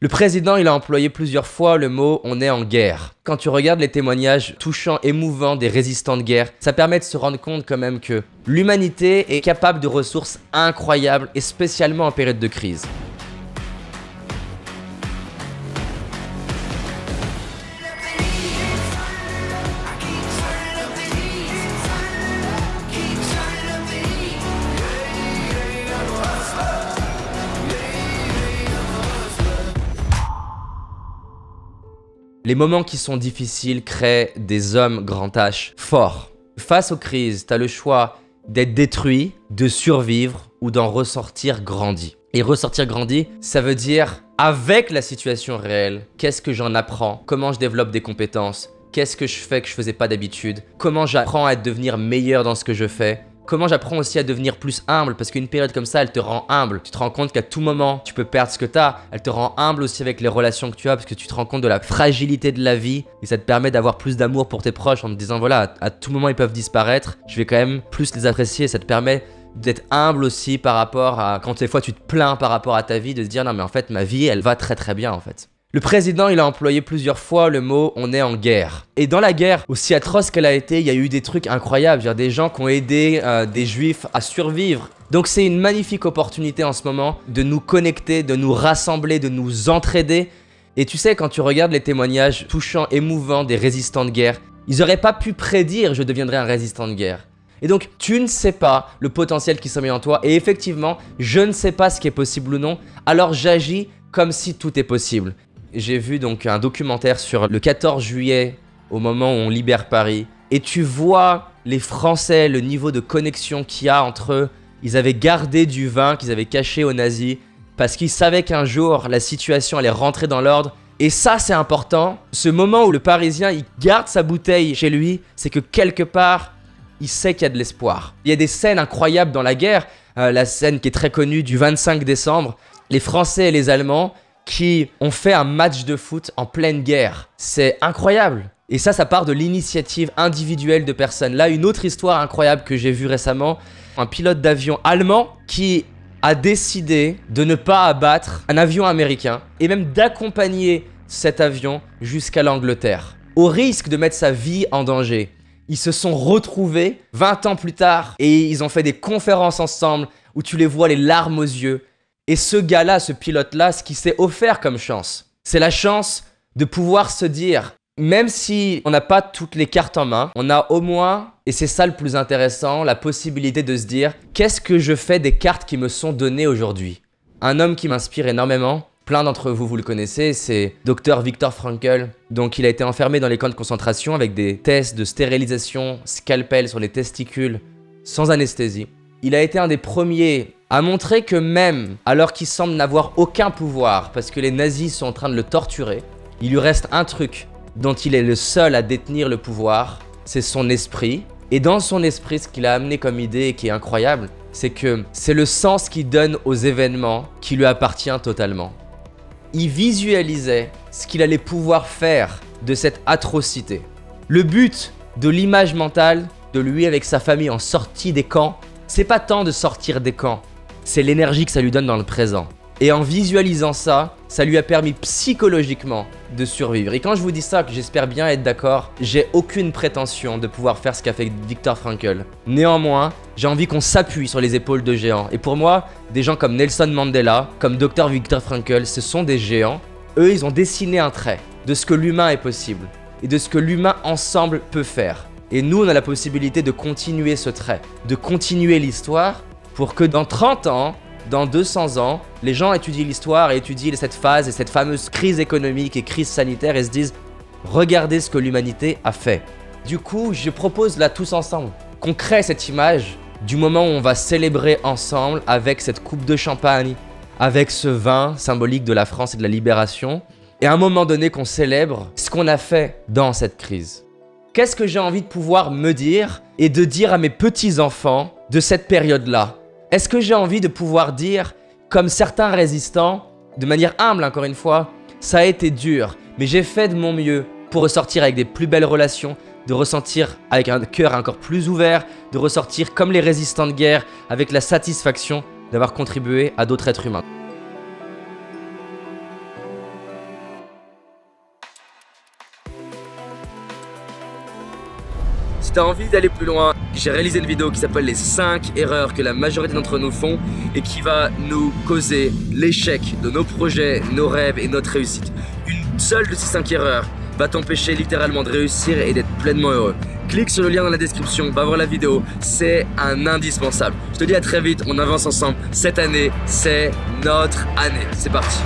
Le président, il a employé plusieurs fois le mot « on est en guerre ». Quand tu regardes les témoignages touchants, émouvants des résistants de guerre, ça permet de se rendre compte quand même que l'humanité est capable de ressources incroyables et spécialement en période de crise. Les moments qui sont difficiles créent des hommes grand H forts. Face aux crises, tu as le choix d'être détruit, de survivre ou d'en ressortir grandi. Et ressortir grandi, ça veut dire avec la situation réelle, qu'est-ce que j'en apprends, comment je développe des compétences, qu'est-ce que je fais que je faisais pas d'habitude, comment j'apprends à devenir meilleur dans ce que je fais. Comment j'apprends aussi à devenir plus humble, parce qu'une période comme ça, elle te rend humble. Tu te rends compte qu'à tout moment, tu peux perdre ce que tu as. Elle te rend humble aussi avec les relations que tu as, parce que tu te rends compte de la fragilité de la vie. Et ça te permet d'avoir plus d'amour pour tes proches en te disant, voilà, à tout moment, ils peuvent disparaître. Je vais quand même plus les apprécier. Ça te permet d'être humble aussi par rapport à quand des fois tu te plains par rapport à ta vie, de se dire, non mais en fait, ma vie, elle va très très bien en fait. Le président, il a employé plusieurs fois le mot « on est en guerre ». Et dans la guerre, aussi atroce qu'elle a été, il y a eu des trucs incroyables. Il y a des gens qui ont aidé des juifs à survivre. Donc c'est une magnifique opportunité en ce moment de nous connecter, de nous rassembler, de nous entraider. Et tu sais, quand tu regardes les témoignages touchants, émouvants des résistants de guerre, ils n'auraient pas pu prédire « je deviendrai un résistant de guerre ». Et donc, tu ne sais pas le potentiel qui sommeille en toi. Et effectivement, je ne sais pas ce qui est possible ou non. Alors j'agis comme si tout est possible. J'ai vu donc un documentaire sur le 14 juillet, au moment où on libère Paris. Et tu vois les Français, le niveau de connexion qu'il y a entre eux. Ils avaient gardé du vin qu'ils avaient caché aux nazis parce qu'ils savaient qu'un jour, la situation allait rentrer dans l'ordre. Et ça, c'est important. Ce moment où le Parisien, il garde sa bouteille chez lui, c'est que quelque part, il sait qu'il y a de l'espoir. Il y a des scènes incroyables dans la guerre. La scène qui est très connue du 25 décembre. Les Français et les Allemands qui ont fait un match de foot en pleine guerre. C'est incroyable. Et ça part de l'initiative individuelle de personnes. Là, une autre histoire incroyable que j'ai vue récemment. Un pilote d'avion allemand qui a décidé de ne pas abattre un avion américain et même d'accompagner cet avion jusqu'à l'Angleterre, au risque de mettre sa vie en danger. Ils se sont retrouvés 20 ans plus tard et ils ont fait des conférences ensemble où tu les vois les larmes aux yeux. Et ce gars-là, ce pilote-là, ce qui s'est offert comme chance, c'est la chance de pouvoir se dire, même si on n'a pas toutes les cartes en main, on a au moins, et c'est ça le plus intéressant, la possibilité de se dire, qu'est-ce que je fais des cartes qui me sont données aujourd'hui? Un homme qui m'inspire énormément, plein d'entre vous, vous le connaissez, c'est Dr Viktor Frankl. Donc il a été enfermé dans les camps de concentration avec des tests de stérilisation, scalpel sur les testicules, sans anesthésie. Il a été un des premiers à montrer que même alors qu'il semble n'avoir aucun pouvoir parce que les nazis sont en train de le torturer, il lui reste un truc dont il est le seul à détenir le pouvoir, c'est son esprit. Et dans son esprit, ce qu'il a amené comme idée et qui est incroyable, c'est que c'est le sens qu'il donne aux événements qui lui appartient totalement. Il visualisait ce qu'il allait pouvoir faire de cette atrocité. Le but de l'image mentale de lui avec sa famille en sortie des camps, c'est pas tant de sortir des camps, c'est l'énergie que ça lui donne dans le présent. Et en visualisant ça, ça lui a permis psychologiquement de survivre. Et quand je vous dis ça, que j'espère bien être d'accord, j'ai aucune prétention de pouvoir faire ce qu'a fait Viktor Frankl. Néanmoins, j'ai envie qu'on s'appuie sur les épaules de géants. Et pour moi, des gens comme Nelson Mandela, comme Dr Viktor Frankl, ce sont des géants. Eux, ils ont dessiné un trait de ce que l'humain est possible et de ce que l'humain ensemble peut faire. Et nous, on a la possibilité de continuer ce trait, de continuer l'histoire pour que dans 30 ans, dans 200 ans, les gens étudient l'histoire et étudient cette phase et cette fameuse crise économique et crise sanitaire et se disent « Regardez ce que l'humanité a fait ». Du coup, je propose là tous ensemble qu'on crée cette image du moment où on va célébrer ensemble avec cette coupe de champagne, avec ce vin symbolique de la France et de la libération, et à un moment donné qu'on célèbre ce qu'on a fait dans cette crise. Qu'est-ce que j'ai envie de pouvoir me dire et de dire à mes petits-enfants de cette période-là? Est-ce que j'ai envie de pouvoir dire, comme certains résistants, de manière humble encore une fois, ça a été dur, mais j'ai fait de mon mieux pour ressortir avec des plus belles relations, de ressentir avec un cœur encore plus ouvert, de ressortir comme les résistants de guerre avec la satisfaction d'avoir contribué à d'autres êtres humains. Si tu as envie d'aller plus loin, j'ai réalisé une vidéo qui s'appelle les 5 erreurs que la majorité d'entre nous font et qui va nous causer l'échec de nos projets, nos rêves et notre réussite. Une seule de ces 5 erreurs va t'empêcher littéralement de réussir et d'être pleinement heureux. Clique sur le lien dans la description, va voir la vidéo, c'est un indispensable. Je te dis à très vite, on avance ensemble. Cette année, c'est notre année. C'est parti.